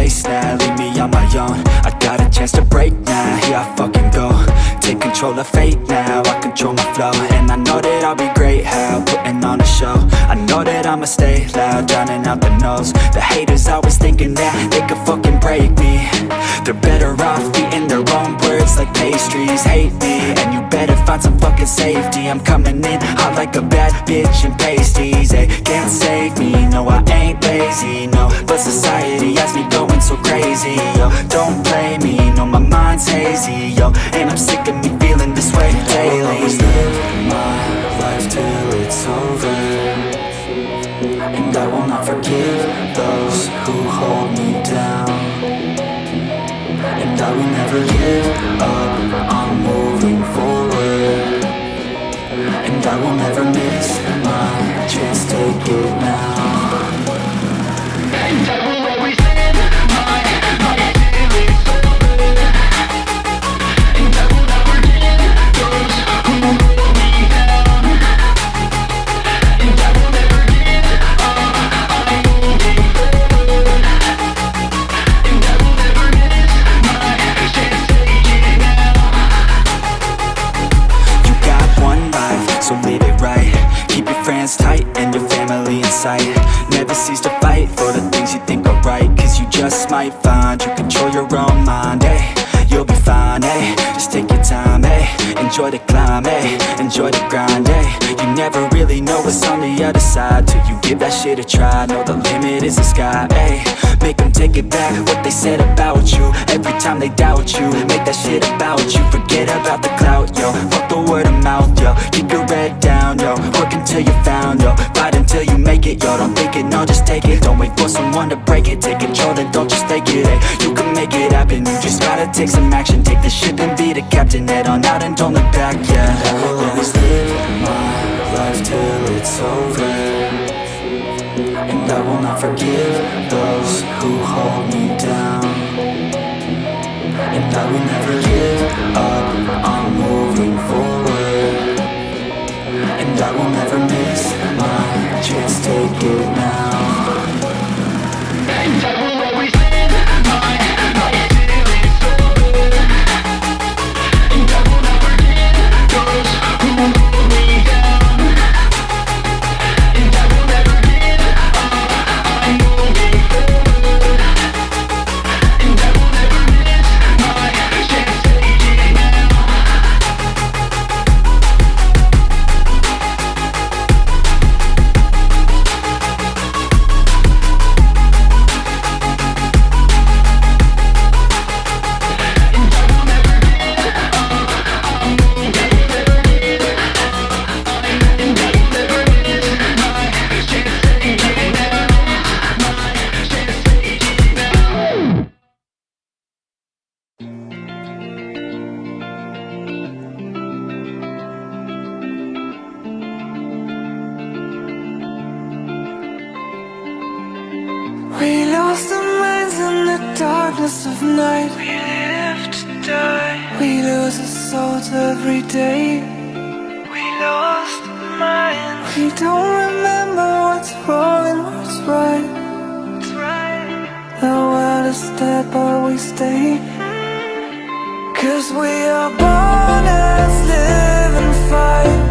face now, leave me on my own. I got a chance to break now, here I fucking go. Take control of fate now, I control my flow. And I know that I'll be great, how, putting on a show. I know that I'ma stay loud, drowning out the noise. The haters always thinking that they could fucking break me. They're better off eating their own words like pastries. Hate me, and you better find some fucking safety. I'm coming in hot like a bad bitch in pasties. They can't save me, no I ain't lazy, no. But society has me going so crazy, yo. Don't blame me, no my mind's hazy, yo. And I'm sick of me feeling this way daily. I will always live my life till it's over, and I will not forgive those who hold me down. And I will never give up, I'm moving forward. And I will never miss my chance, take it now. And I will always live my life till it's over, and I will never give those who hold me down. And I will never give up, I'm moving forward. And I will never miss my chance, take it now. You got one life, so live it right. Keep your friends tight and your family in sight. Never cease to fight for the things you think are right, cause you just might find you control your own mind, eh? You'll be fine, eh? Just take your time, eh? Enjoy the climb, eh? Enjoy the grind, eh? You never really know what's on the other side till you give that shit a try. Know the limit is the sky, eh? Make them take it back, what they said about you. Every time they doubt you, make that shit about you. Forget about the clout, yo. Fuck the word of mouth, yo. Keep your head down, yo. Work until you found, yo. Fight until you make it, yo. Don't think it, no, just take it. Don't wait for someone to break it. Take control, then don't just take it, eh? You can make it happen, you just gotta take some action. Take the ship and be the captain. Head on out and don't look back, yeah. I will always live my life till it's over, and I will not forgive those who hold me down. And I will never give up, I'm moving forward. And I will never miss my chance, take it now. And I will always live my life till it's over, and I will never give those who hold me down. And I will never give up, I'm moving forward. And I will never miss my chance, take it now. We lost our minds in the darkness of night. We live to die. We lose our souls every day. We lost our minds. We don't remember what's wrong and what's right. The world is dead but we stay, cause we are born as live and fight.